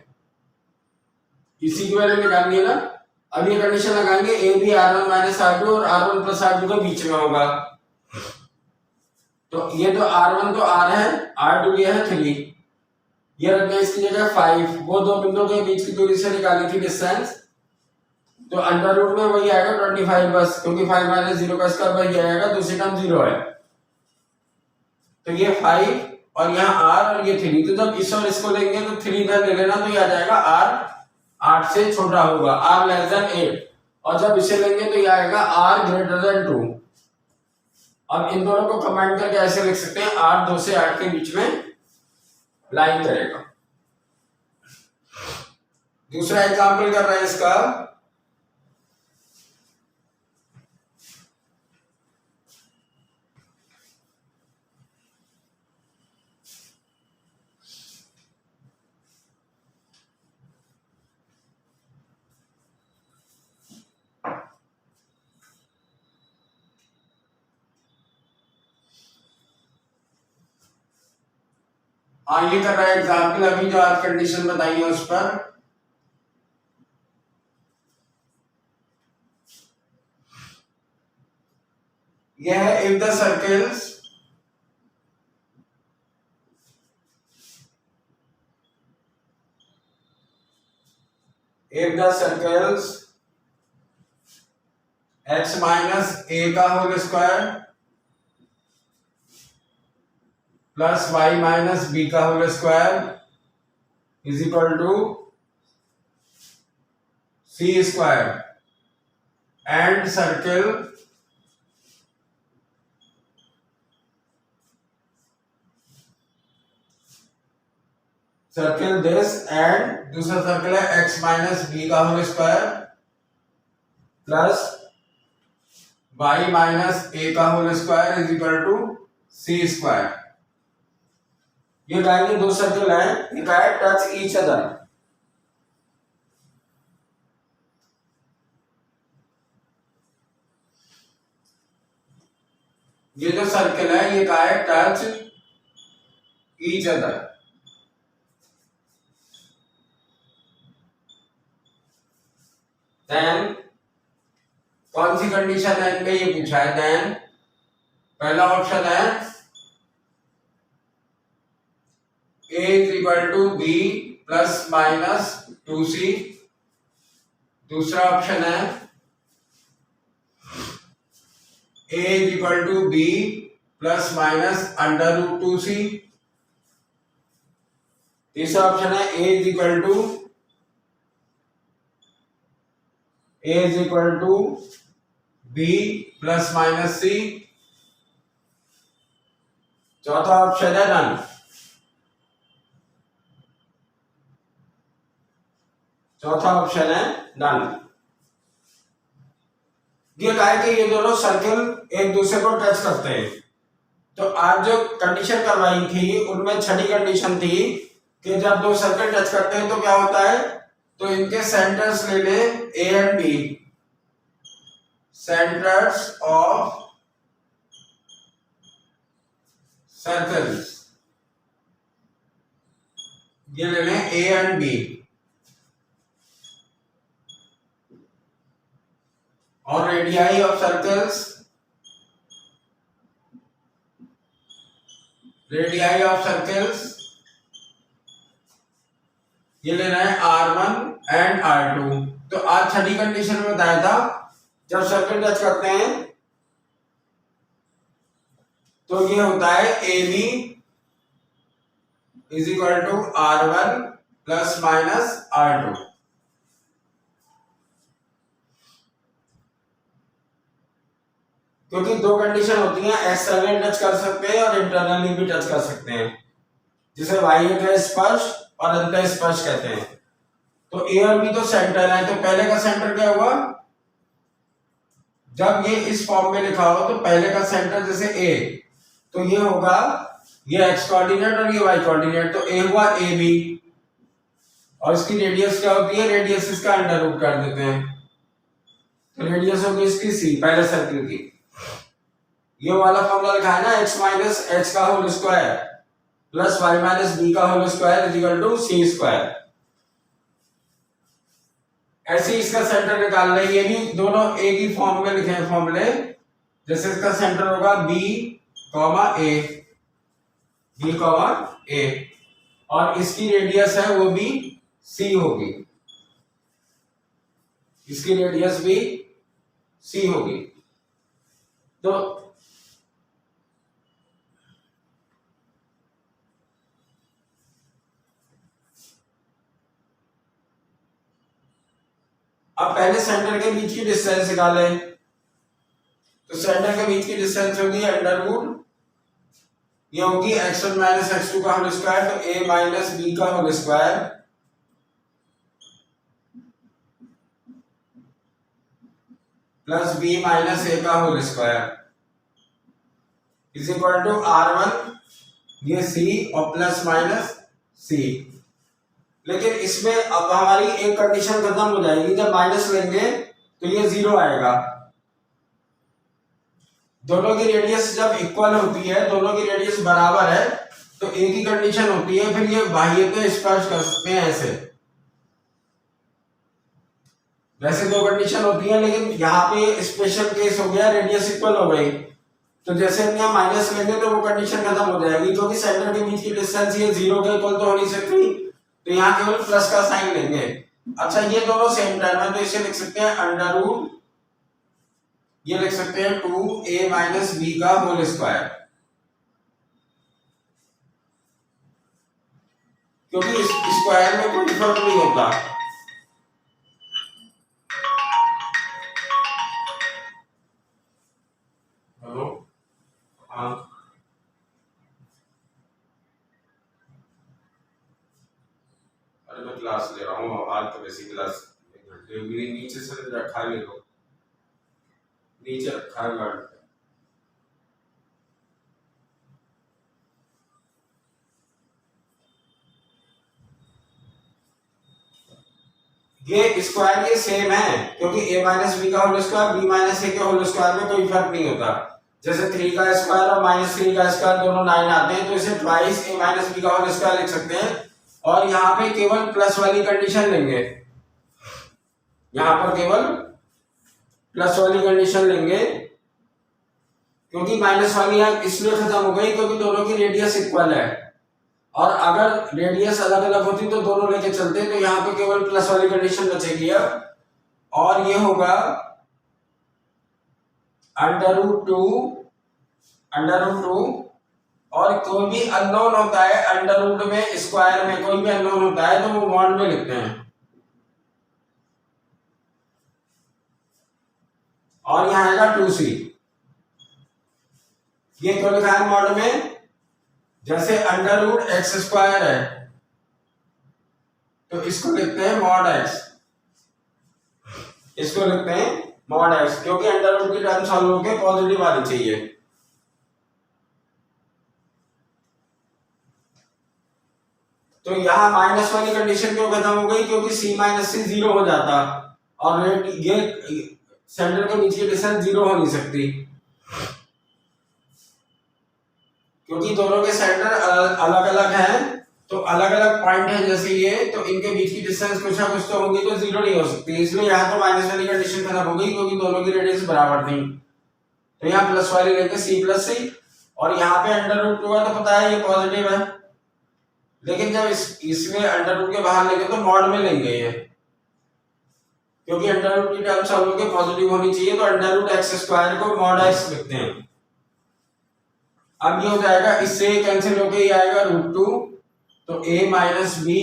इसी की वैल्यू निकालनी है ना। अब ये कंडीशन लगाएंगे a भी r1 माइनस r2 और r1 प्लस r2 के बीच में होगा। तो ये तो r1 तो r है, r2 ये है 3, ये रखना है इसकी जगह 5। वो दो बिंदुओं के बीच की दूरी से निकाली थी डिस्टेंस, तो अंडर रूट में वही आएगा 25 बस, क्योंकि 5 माइनस 0 का स्क्वायर वही आएगा, दूसरी टर्म 0 है। तो ये 5 और यहाँ r और ये 3, तो जब इस और इसको लेंगे तो 3 इधर ले लेना, तो ये आ जाएगा r 8 से छोटा होगा, r लेस देन 8। और जब इसे लेंगे तो ये आएगा r ग्रेटर देन 2। अब इन दोनों को कंबाइन करके ऐसे लिख सकते हैं r 2 से 8 के बीच में लाइन करेगा। दूसरा एग्जाम्पल कर रहे हैं इसका। हाँ, ये कर रहा है एग्जाम्पल, अभी जो आज कंडीशन बताई है उस पर। यह है if the circles x minus a का whole square plus y minus b का whole square is equal to c square and circle this, and दूसरा सर्कल है x माइनस b का whole square plus y minus a का whole square is equal to c square. ये लाइन दो सर्कल है, ये क्या है, टच ईच अदर। ये जो सर्कल है ये क्या है, टच ईच अदर। देन कौन सी कंडीशन है इनमें, ये पूछा है। देन पहला ऑप्शन है a is equal to b plus minus 2c। दूसरा ऑप्शन है a is equal to b plus minus under root 2c। तीसरा ऑप्शन है a is equal to b plus minus c। चौथा ऑप्शन है नन। चौथा ऑप्शन है नन। ये कहा है कि ये दोनों सर्कल एक दूसरे को टच करते हैं। तो आज जो कंडीशन करवाई थी उनमें छठी कंडीशन थी कि जब दो सर्कल टच करते हैं तो क्या होता है, तो इनके सेंटर्स ले ले A and B, centres of circles, ये ले लें ए एंड बी, और रेडियाई ऑफ सर्कल्स, ये लेना है R1 एंड R2। तो आज छठी कंडीशन में बताया था जब सर्कल टच करते हैं तो ये होता है A B is equal to R1 plus minus R2। क्योंकि दो कंडीशन होती हैं, एक्सटर्नल टच कर सकते हैं और इंटरनली भी टच कर सकते हैं, जिसे बाह्य स्पर्श और अंतः स्पर्श कहते हैं। तो ए और बी तो सेंटर है, तो पहले का सेंटर क्या हुआ, जब ये इस फॉर्म में लिखा हो तो पहले का सेंटर जैसे ए, तो ये होगा ये एक्स कोऑर्डिनेट और ये वाई कोऑर्डिनेट, तो ए हुआ ए बी, और इसकी रेडियस क्या होती है, रेडियस इसका अंडर रूट कर देते हैं, तो रेडियस होगी इसकी सी, पहले सर्किल की। ये वाला फॉर्मूला लिखा है ना, x माइनस एच का whole square plus Y minus B का whole square is equal to C square. ऐसे इसका सेंटर निकाल लें, ये भी दोनों एक ही फॉर्म में लिखे हैं फॉर्मूले, जैसे इसका सेंटर होगा बी कॉमा ए, बी कॉमा ए, और इसकी रेडियस है वो भी सी होगी, इसकी रेडियस भी सी होगी। तो अब पहले सेंटर के बीच की डिस्टेंस निकालें, तो सेंटर के बीच की डिस्टेंस होगी अंडर रूट, ये होगी x1 माइनस x2 का होल स्क्वायर, तो a माइनस b का whole square plus b minus a का whole square is equal to R1 ये c और प्लस माइनस c। लेकिन इसमें अब हमारी एक कंडीशन खत्म हो जाएगी, जब माइनस लेंगे तो ये जीरो आएगा। दोनों की रेडियस जब इक्वल होती है, दोनों की रेडियस बराबर है, तो एक ही कंडीशन होती है, फिर ये बाह्य तो स्पर्श कर सकते हैं ऐसे। वैसे दो कंडीशन होती है, लेकिन यहाँ पे स्पेशल केस हो गया, रेडियस इक्वल हो गई, तो जैसे हम यहाँ माइनस लेंगे तो वो कंडीशन खत्म हो जाएगी, क्योंकि सेंटर के बीच की डिस्टेंस ये जीरो के इक्वल तो हो नहीं सकती, तो यहाँ केवल प्लस का साइन लेंगे। अच्छा, ये दोनों सेम टर्म है, तो इसे लिख सकते हैं अंडर रूट, ये लिख सकते हैं 2a माइनस बी का होल स्क्वायर, क्योंकि इस स्क्वायर में कोई फर्क नहीं होता। हेलो, हाँ, अरे मैं क्लास ले रहा हूँ आज, तो वैसी क्लास नीचे से रखा ले लो, नीचे रखा है गार्ड। ये स्क्वायर ये सेम है, क्योंकि a माइनस बी का whole square b minus a के होल स्क्वायर में कोई फर्क नहीं होता। जैसे 3 का स्क्वायर और माइनस 3 का स्क्वायर दोनों 9 आते हैं, तो इसे ट्वाइस a माइनस बी का होल स्क्वायर लिख सकते हैं, और यहाँ पे केवल प्लस वाली कंडीशन लेंगे, यहाँ पर केवल प्लस वाली कंडीशन लेंगे, क्योंकि माइनस वाली यहाँ इसलिए खत्म हो गई क्योंकि दोनों की रेडियस इक्वल है, और अगर रेडियस अलग अलग होती तो दोनों लेके चलते, तो यहाँ पे केवल प्लस वाली कंडीशन बचेगी अब, और ये होगा अंडर रूट टू, और कोई भी अननोन होता है अंडर रूट में, स्क्वायर में कोई भी अननोन होता है तो वो मॉड में लिखते हैं, और यहाँ आएगा 2c, ये क्यों लिखा है मॉड में, जैसे अंडर रूट एक्स स्क्वायर है तो इसको लिखते हैं मॉड एक्स, इसको लिखते हैं मॉड एक्स, क्योंकि अंडर रूट की टर्म सॉल्व होके पॉजिटिव आनी चाहिए। तो यहाँ माइनस वाली कंडीशन क्यों खत्म हो गई, क्योंकि c माइनस सी जीरो हो जाता, और ये सेंटर के बीच की डिस्टेंस जीरो हो नहीं सकती, क्योंकि दोनों के सेंटर अलग अलग हैं, तो अलग अलग पॉइंट है जैसे ये, तो इनके बीच की डिस्टेंस कुछ ना कुछ तो होगी, तो जीरो नहीं हो सकती, इसलिए यहाँ तो माइनस वाली कंडीशन खत्म हो गई, क्योंकि दोनों की रेडियस बराबर थी, तो यहाँ प्लस वाली लेंगे c प्लस सी, और यहाँ पे अंडर रूट 2 है तो पता है ये पॉजिटिव है, लेकिन जब इसमें अंडर रूट के बाहर लेंगे तो मॉड में लेंगे ये, क्योंकि अंडर रूट की टर्म सॉल्व होके पॉजिटिव होनी चाहिए, तो अंडर रूट एक्स स्क्वायर को मॉड एक्स लिखते हैं। अब ये हो जाएगा, इससे कैंसिल होके ही आएगा √2, तो a minus b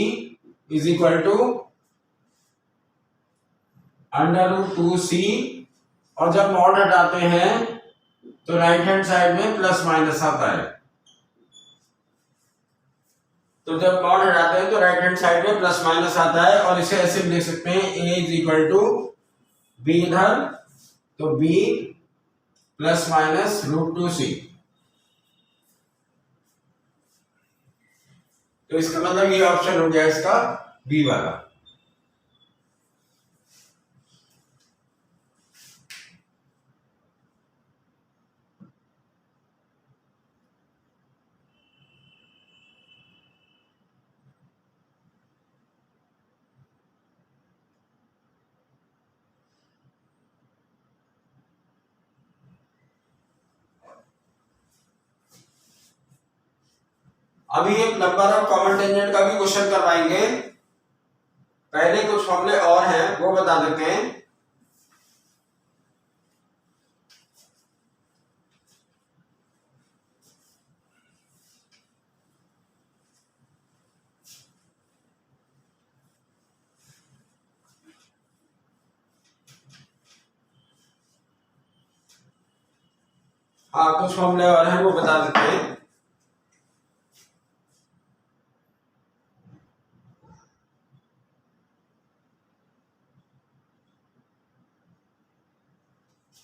is equal to √2c, और जब मॉड हटाते हैं तो राइट हैंड साइड में प्लस माइनस आता है, तो जब मॉड हटाते हैं तो राइट हैंड साइड में प्लस माइनस आता है, और इसे ऐसे लिख सकते हैं a is equal to b इधर, तो b प्लस माइनस √2c। तो इसका मतलब ये ऑप्शन हो गया इसका बी वाला। अभी एक नंबर ऑफ कॉमन टेंजेंट का भी क्वेश्चन करवाएंगे, पहले कुछ फॉर्मूले और हैं वो बता देते हैं। हाँ, कुछ फॉर्मूले और हैं वो बता देते हैं।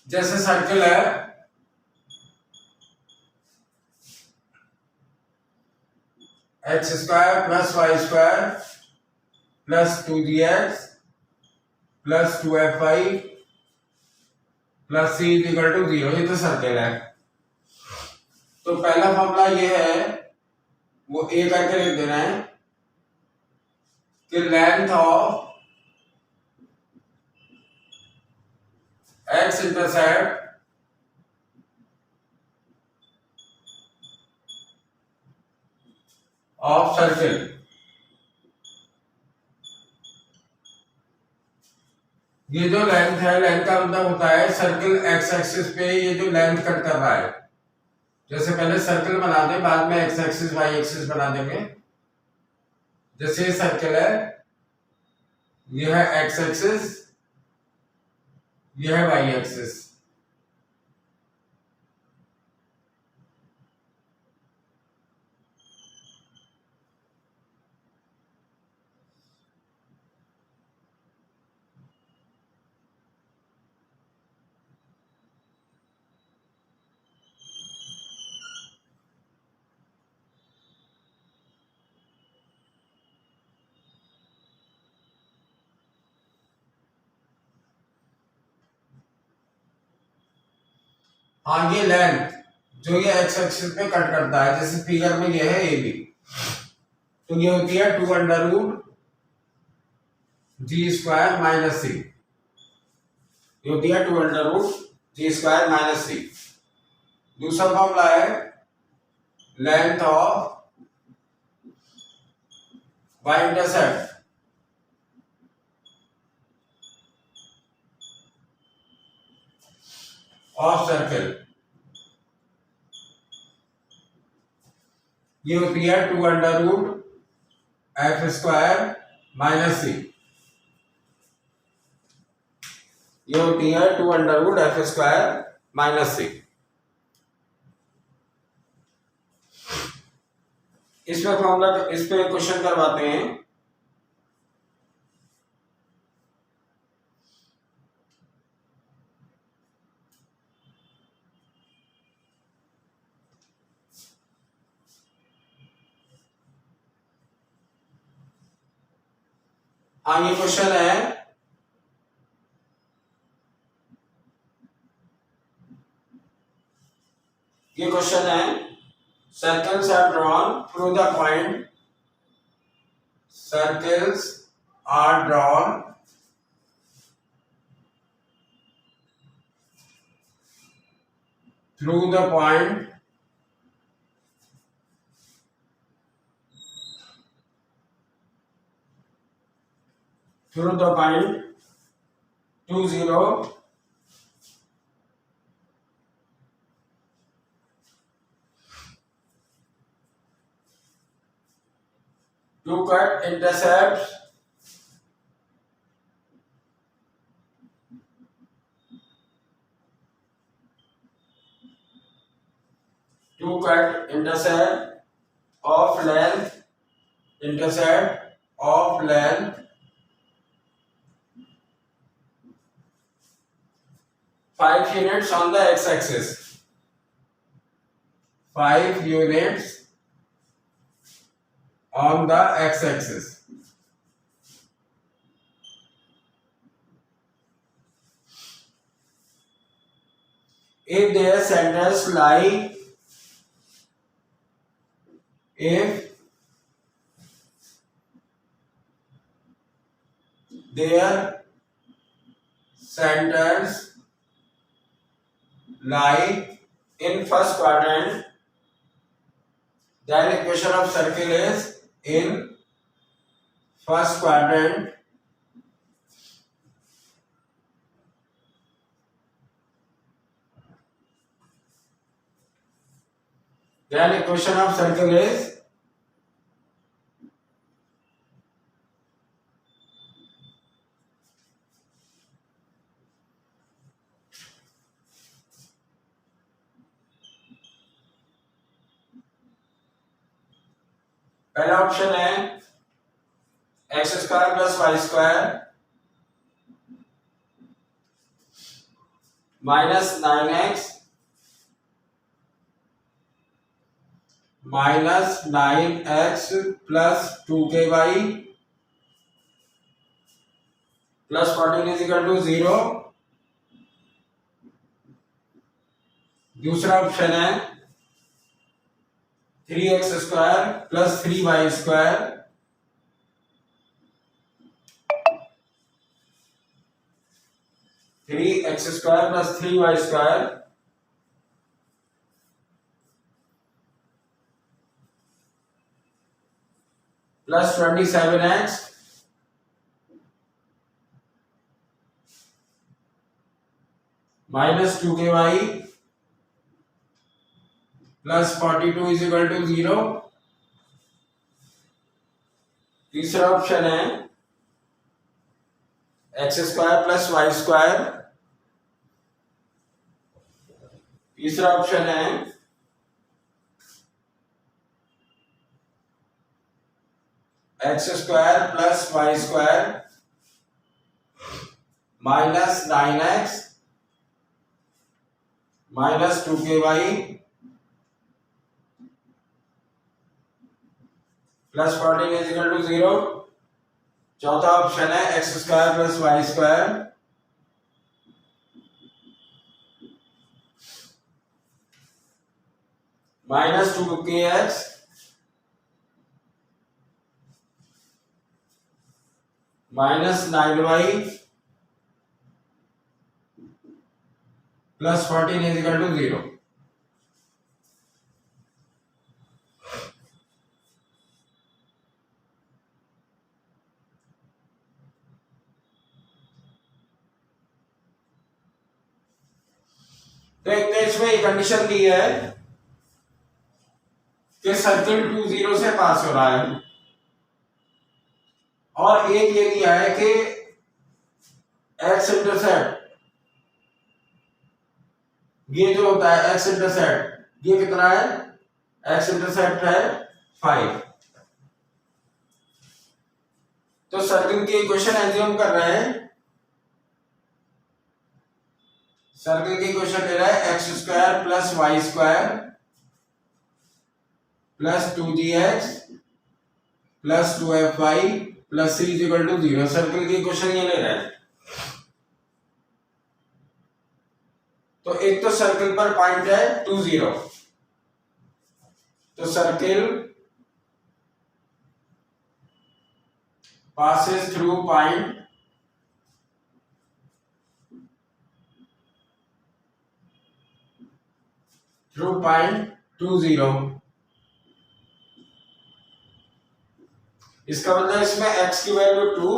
जैसे सर्किल है, x² plus y² plus 2gx plus 2fy plus c is equal to 0, ये तो सर्किल है। तो पहला फॉर्मूला ये है, वो a करके लिख देना है कि length of x intercept of circle, ये जो लेंथ है, लेंथ का मतलब होता है सर्किल एक्स एक्सिस पे ये जो लेंथ कट कर रहा है। जैसे पहले सर्किल बना दें, बाद में एक्स एक्सिस वाई एक्सिस बना देंगे। जैसे ये सर्किल है, ये है एक्स एक्सिस, ये है वाई एक्सिस। हाँ, ये लेंथ जो ये एक्स एक्सिस पे कट करता है, जैसे फिगर में ये है ए बी, तो ये होती है 2√g² माइनस सी, ये होती है 2√g² माइनस सी। दूसरा फॉर्मूला है length of y intercept of circle, ये होती है 2√f² माइनस सी, ये होती है 2√f² माइनस सी। इसमें फॉर्मूला, इस पे क्वेश्चन करवाते हैं। हाँ, ये क्वेश्चन है, ये क्वेश्चन है, circles are drawn through the point, circles are drawn through the point through the point 20 20 to cut intercepts of length, intercept of length 5 units on the x-axis, 5 units on the x-axis. If their centers lie, if their centers lie in first quadrant, then equation of circle is in first quadrant. Then equation of circle is पहला ऑप्शन है x square plus Y square minus 9x minus 9x plus 2ky plus 14 is equal to 0। दूसरा ऑप्शन है 3x square plus 3y square plus 3y square plus 27x minus 2ky plus 42 is equal to 0। तीसरा ऑप्शन है x square plus Y square. तीसरा ऑप्शन है x square plus Y square minus 9x minus 2ky plus 14 is equal to 0। चौथा ऑप्शन है x square plus Y square minus 2kx minus 9y plus 14 is equal to 0। तो एक तो इसमें एक कंडीशन दी है कि सर्किल 2 0 से पास हो रहा है और एक ये दिया है कि एक्स इंटरसेप्ट ये जो होता है एक्स इंटरसेप्ट ये कितना है एक्स इंटरसेप्ट है 5। तो सर्किल की इक्वेशन एज्यूम कर रहे हैं सर्किल की इक्वेशन ले रहा है x square plus Y square plus 2gx plus 2fy plus c is equal to 0। Circle की इक्वेशन ये ले रहा है। तो एक तो सर्किल पर पॉइंट है 2 0, तो circle passes through point through point 2 0। इसका मतलब इसमें x की वैल्यू 2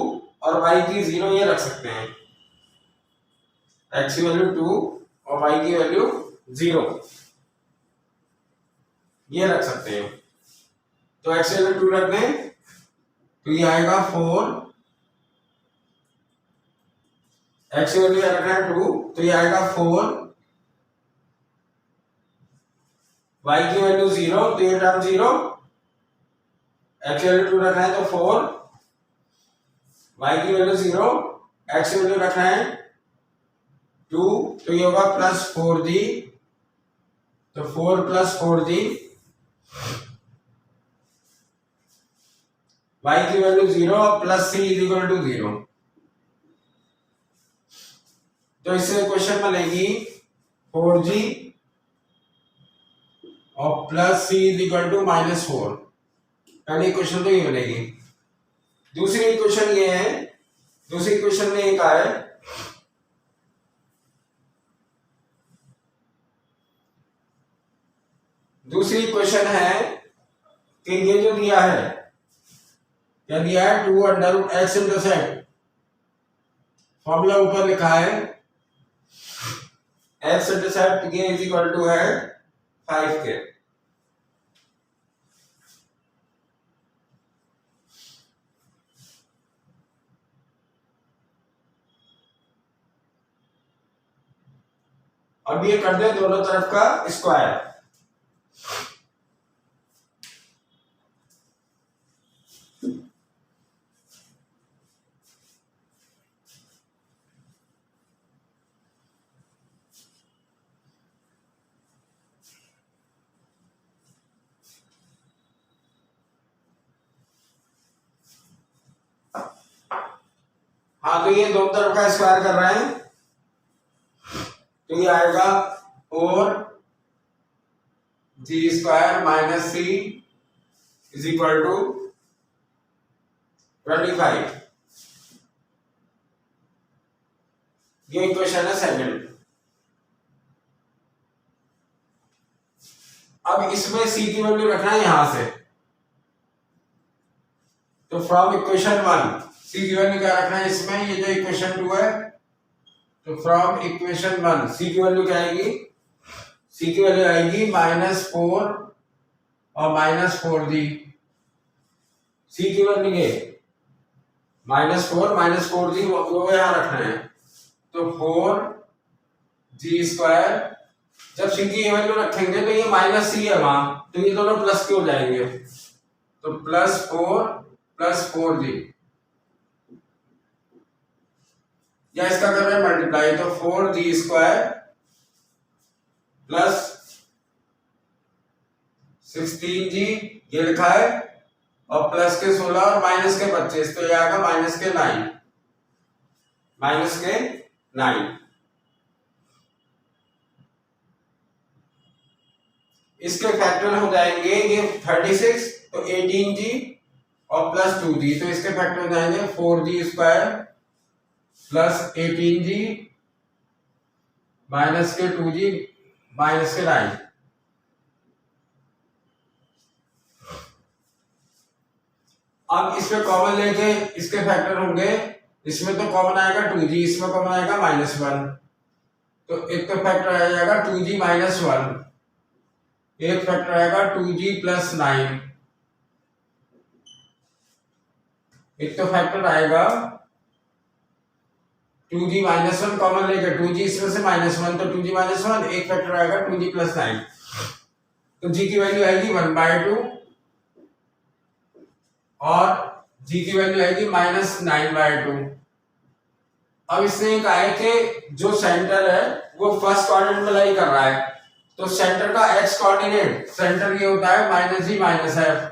और y की 0 ये रख सकते हैं। x की वैल्यू 2 और y की वैल्यू 0 ये रख सकते हैं। तो x की वैल्यू 2 रख दें तो ये आएगा 4, x की वैल्यू रखना है 2, तो ये आएगा 4, y की वैल्यू 0, तो ये टर्म 0, x की वैल्यू 2 रखना है तो 4, y की वैल्यू 0, x की वैल्यू रखना है 2, तो ये होगा प्लस 4d, तो 4 प्लस 4d, y की value 0 plus c is equal to 0। तो इससे क्वेश्चन बनेगी 4g और plus c is equal to -4। पहली क्वेश्चन तो ये बनेगी। दूसरी क्वेश्चन ये है, दूसरी क्वेश्चन में एक आए दूसरी क्वेश्चन है कि ये जो दिया है, क्या दिया है 2 under root x intersect, formula ऊपर लिखा है एक्स इंटरसेप्ट ये इज इक्वल टू है 5 के। अब ये कर दे दोनों तरफ का स्क्वायर, हाँ तो ये दोनों तरफ का स्क्वायर कर रहे हैं, तो ये आएगा 4 G square minus C is equal to 25। ये इक्वेशन है सेकंड। अब इसमें सी की वैल्यू रखना है यहां से, तो फ्रॉम इक्वेशन 1 सी की वैल्यू क्या रखना है इसमें, ये जो इक्वेशन 2 है, तो फ्रॉम इक्वेशन 1 सी की वैल्यू क्या आएगी, सी की वैल्यू आएगी -4 और -4d। सी की वैल्यू ये -4 वो यहां रखना है, तो 4 जी स्क्वायर, जब सी की वैल्यू रखेंगे तो ये माइनस सी है वहां, तो ये दोनों प्लस के हो जाएंगे, तो +4 + 4d, या इसका कर रहे हैं मल्टीप्लाई, तो 4g स्क्वायर प्लस 16g ये लिखा है, और प्लस के 16 और माइनस के 25, तो ये आएगा माइनस के 9। इसके फैक्टर हो जाएंगे ये 36, तो 18g और प्लस 2g, तो इसके फैक्टर हो जाएंगे 4g square plus 18g minus के 2g माइनस के 9। अब इसमें कॉमन लेके इसके फैक्टर होंगे, इसमें तो कॉमन आएगा 2g, इसमें कॉमन आएगा -1, तो एक तो फैक्टर आ जाएगा 2g -1, एक फैक्टर आएगा 2g + 9, एक तो फैक्टर आएगा 2g -1 कॉमन लेके 2g इसमें से -1, तो 2g -1, एक फैक्टर आएगा 2g + 9, तो g की वैल्यू आएगी 1/2 और g की वैल्यू आएगी -9/2। अब इसने कहा है कि जो सेंटर है वो फर्स्ट क्वाड्रेंट में लाई कर रहा है, तो सेंटर का x कोऑर्डिनेट, सेंटर ये होता है -g -f,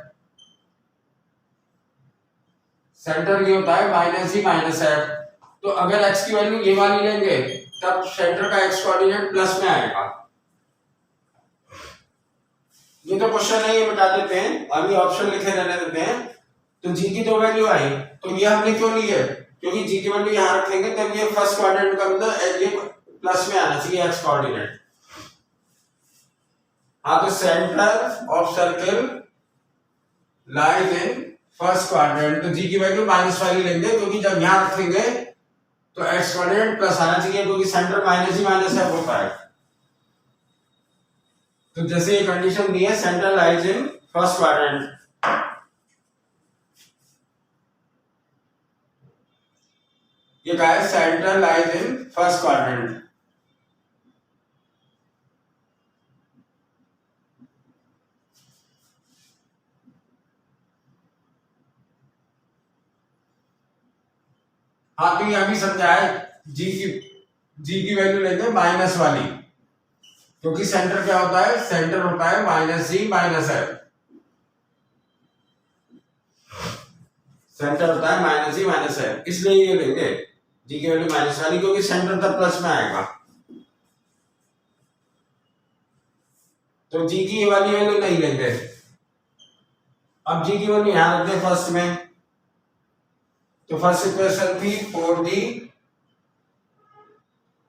सेंटर ये होता है -g -f, तो अगर x की वैल्यू ये वाली लेंगे तब सेंटर का x कोऑर्डिनेट प्लस में आएगा। ये तो क्वेश्चन है, ये बता देते हैं, अभी ऑप्शन लिखे रहने देते हैं। तो g की दो वैल्यू आई, तो ये हमने क्यों ली है, क्योंकि g की वैल्यू यहां रखेंगे तब ये फर्स्ट क्वाड्रेंट का मतलब ये प्लस में आना चाहिए x कोऑर्डिनेट। हाँ तो centre of circle lies in first quadrant, तो g की वैल्यू माइनस वाली लेंगे, क्योंकि जब यहां रखेंगे तो x कोऑर्डिनेट प्लस आना चाहिए, क्योंकि सेंटर -g -f होता है। तो जैसे ये कंडीशन दी है, centre lies in first quadrant, ये क्या है, centre lies in first quadrant. हाँ तो ये अभी समझा है, जी की वैल्यू लेंगे माइनस वाली, क्योंकि सेंटर क्या होता है, सेंटर होता है माइनस जी माइनस एफ। सेंटर होता है माइनस जी माइनस एफ, इसलिए ये लेंगे जी की वैल्यू माइनस वाली, क्योंकि सेंटर तक प्लस में आएगा। तो जी की वाली वैल्यू नहीं लेंगे। अब जी की वैल्यू यहां रखते हैं फर्स्ट में, तो फर्स्ट इक्वेशन थी 4d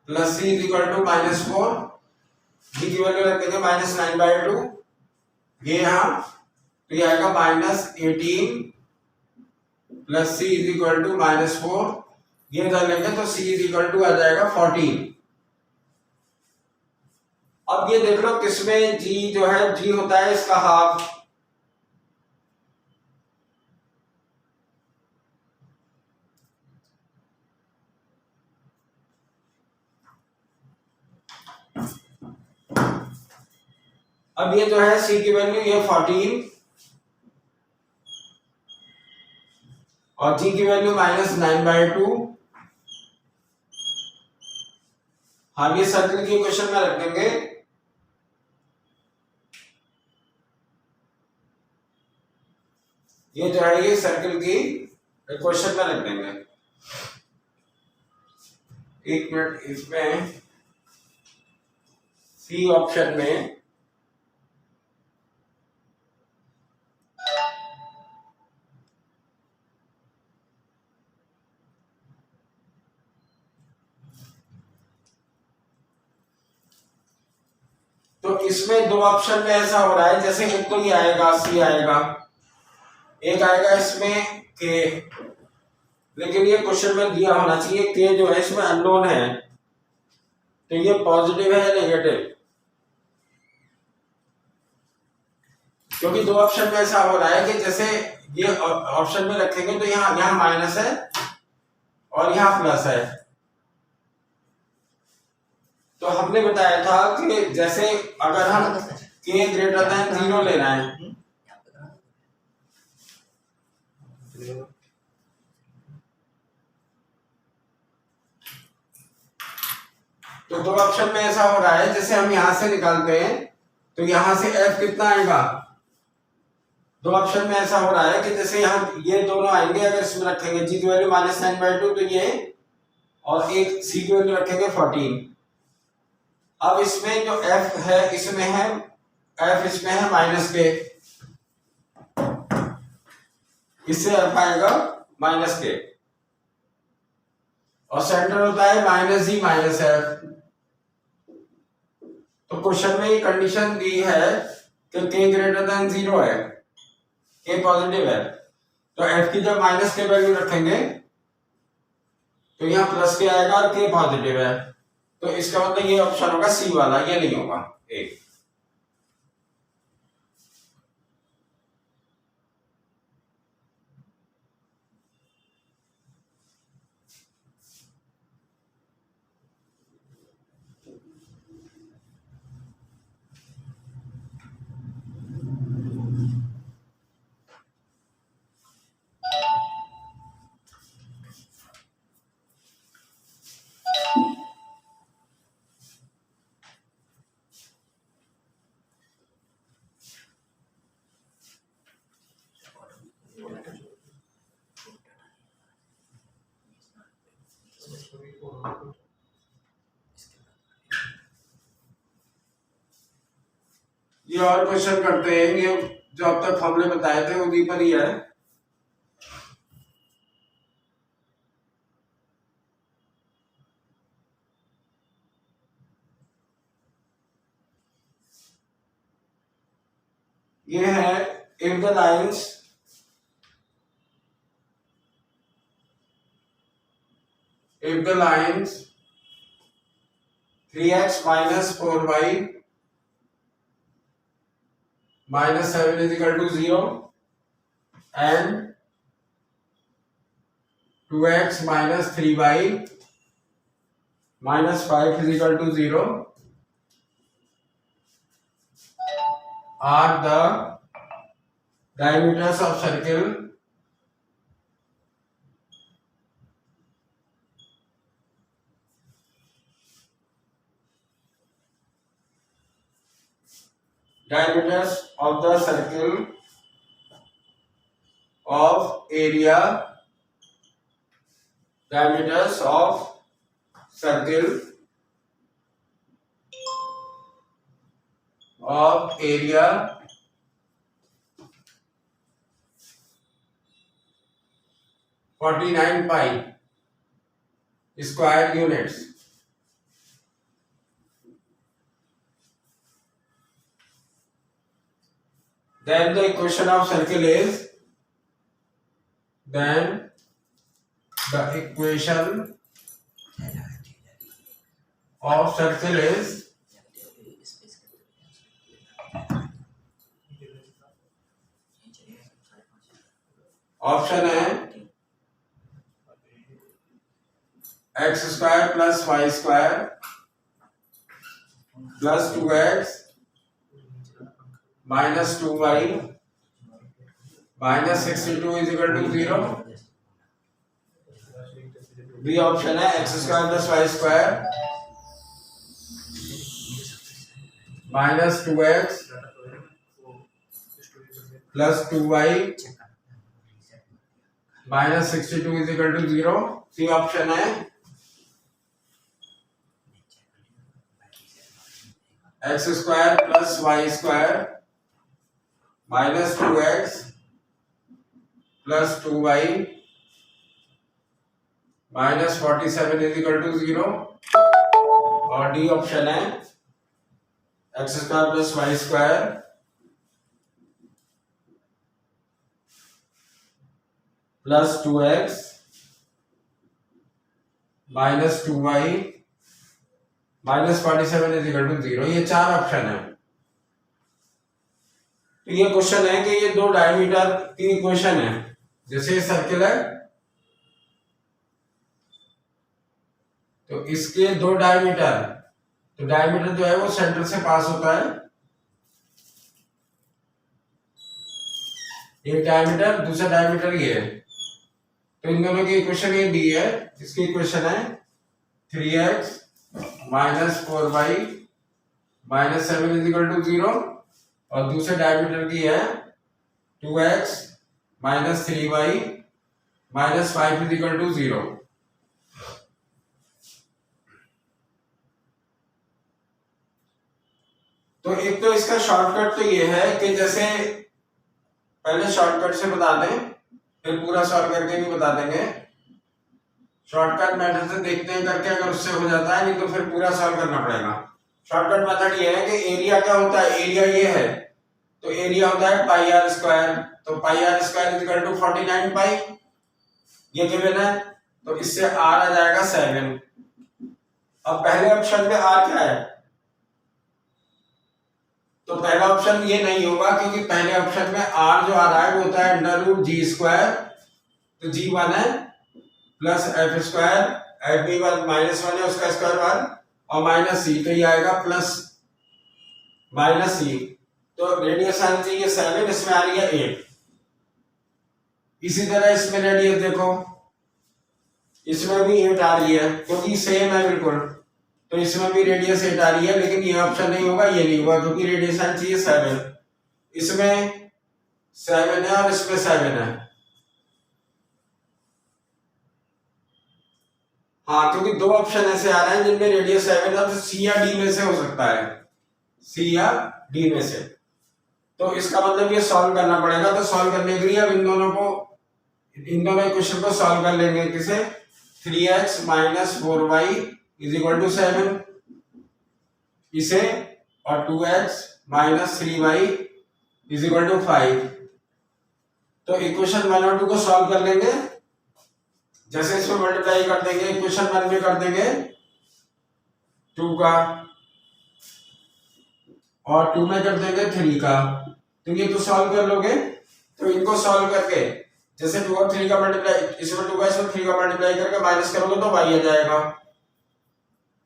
plus C is equal to -4, G की वैल्यू रख देंगे -9/2, ये यहां, तो ये आएगा -18 plus C is equal to -4, ये कर लेंगे तो सी इज इक्वल टू आ जाएगा 14। अब ये देख लो किसमें जी जो है, जी होता है इसका हाफ, अब ये जो है सी की वैल्यू ये 14 और जी की वैल्यू -9/2। हम ये सर्कल की इक्वेशन में रख देंगे, ये जो है ये सर्कल की इक्वेशन में रख देंगे। एक मिनट, इसमें सी ऑप्शन में तो इसमें दो ऑप्शन में ऐसा हो रहा है, जैसे एक तो ये आएगा सी आएगा, एक आएगा इसमें के, लेकिन ये क्वेश्चन में दिया होना चाहिए के जो है इसमें अननोन है, तो ये पॉजिटिव है या नेगेटिव, क्योंकि दो ऑप्शन में ऐसा हो रहा है कि जैसे ये ऑप्शन में रखेंगे तो यहाँ यहाँ माइनस है और यहाँ प्लस है। तो हमने बताया था कि जैसे अगर हम के ग्रेटर देन 0 लेना है, तो दो ऑप्शन में ऐसा हो रहा है, जैसे हम यहां से निकालते हैं तो यहां से f कितना आएगा, दो ऑप्शन में ऐसा हो रहा है कि जैसे हम ये दोनों आएंगे, अगर इसमें रखेंगे जी की वैल्यू -9/2 तो ये, और एक सी की वैल्यू रखेंगे 14। अब इसमें जो f है इसमें है, f इसमें है -k, इससे f आएगा -k, और सेंटर होता है -g -f। तो क्वेश्चन में ये कंडीशन दी है कि k ग्रेटर देन 0 है, k पॉजिटिव है, तो f की जब -k वैल्यू रखेंगे तो यहाँ +k आएगा और k पॉजिटिव है, तो इसका मतलब ये ऑप्शन होगा सी वाला, ये नहीं होगा ए। ये और क्वेश्चन करते हैं, ये जो अब तक हमने बताए थे उन्हीं पर ही है। ये है if the lines if the lines 3x minus 4y minus 7 is equal to 0 and 2x minus 3y minus 5 is equal to 0 are the diameters of circle of area diameters of circle of area 49 pi square units. Then the equation of circle is option है x square plus Y square plus 2x minus 2y minus 62 is equal to 0. B option है x square plus Y square minus 2x plus 2y minus 62 is equal to 0. C option है x square plus Y square minus 2x plus 2y minus 47 is equal to 0. और डी ऑप्शन है x square plus Y square plus 2x minus 2y minus 47 is equal to 0. ये चार ऑप्शन है. तो ये क्वेश्चन है कि ये दो डायमीटर की इक्वेशन है. जैसे सर्किल है तो इसके दो डायमीटर, तो डायमीटर जो है वो सेंटर से पास होता है. एक डायमीटर दूसरा डायमीटर ये है. तो इन दोनों की इक्वेशन ये दी है. इसकी इक्वेशन है 3x minus 4y minus 7 is equal to 0. और दूसरे डायमीटर की है 2x minus 3y minus 5 is equal to 0. तो एक तो इसका शॉर्टकट तो ये है कि जैसे पहले शॉर्टकट से बता दें फिर पूरा सॉल्व करके भी बता देंगे. शॉर्टकट मेथड से देखते हैं करके, अगर उससे हो जाता है नहीं तो फिर पूरा सॉल्व करना पड़ेगा. शॉर्टकट मेथड ये है कि एरिया क्या होता है, एरिया ये है तो एरिया होता है पाई आर स्क्वायर. तो pi R square is equal to 49 pi, ये गिवन है. तो इससे आर आ जाएगा 7. अब पहले ऑप्शन में आर क्या है, तो पहला ऑप्शन ये नहीं होगा क्योंकि पहले ऑप्शन में आर जो आ रहा है वो होता है अंडर रूट जी स्क्वायर. तो जी 1 है plus f square, f b 1 minus 1 है उसका स्क्वायर 1 और माइनस सी. तो ये आएगा प्लस माइनस सी. तो रेडियस आनी चाहिए 7, इसमें आ रही है 8. इसी तरह इसमें रेडियस देखो, इसमें भी 8 आ रही है क्योंकि सेम है बिल्कुल. तो इसमें भी रेडियस 8 आ रही है, लेकिन ये ऑप्शन नहीं होगा, ये नहीं होगा क्योंकि रेडियस आनी चाहिए 7. इसमें 7 है और इसमें 7 है. हाँ, क्योंकि दो ऑप्शन ऐसे आ रहे हैं जिनमें रेडियस 7 है, तो सी या डी में से हो सकता है, सी या डी में से. तो इसका मतलब ये सॉल्व करना पड़ेगा. तो सॉल्व करने के लिए अब इन दोनों इक्वेशन को सॉल्व कर लेंगे. किसे, 3x minus 4y is equal to 7 इसे, और 2x minus 3y is equal to 5. तो इक्वेशन 1 और 2 को सॉल्व कर लेंगे. जैसे इसमें मल्टीप्लाई कर देंगे, इक्वेशन 1 में कर देंगे 2 का और 2 में कर देंगे 3 का. तो ये तो सॉल्व कर लोगे. तो इनको सॉल्व करके जैसे 2 और 3 का मल्टीप्लाई, इसमें 2 का इसमें 3 का मल्टीप्लाई करके माइनस करोगे तो y आ जाएगा,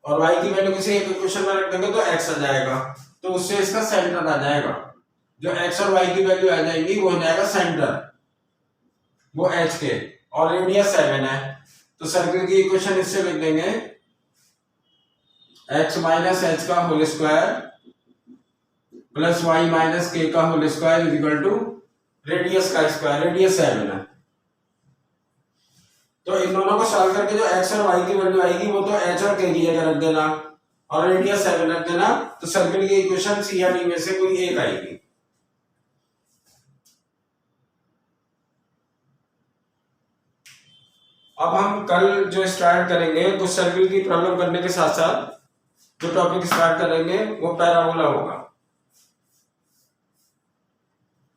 और y की वैल्यू किसी एक इक्वेशन में रख देंगे तो x आ जाएगा, तो उससे इसका सेंटर आ जाएगा। जो x और y की वैल्यू आ जाएगी वो हो जाएगा सेंटर, वो h के, और रेडियस 7 है, तो सर्किल की इक्वेशन इससे लिख देंगे x माइनस एच का whole square plus y minus k का whole square is equal to radius का स्क्वायर, रेडियस 7 है। तो इन दोनों को सॉल्व करके जो x और y की वैल्यू आएगी वो तो h और k की जगह रख देना और रेडियस 7 रख देना, तो सर्किल की इक्वेशन सी या डी में से कोई एक आएगी। अब हम कल जो स्टार्ट करेंगे कुछ सर्किल की प्रॉब्लम करने के साथ साथ जो टॉपिक स्टार्ट करेंगे वो पैराबोला होगा।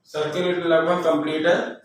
सर्किल लगभग कंप्लीट है।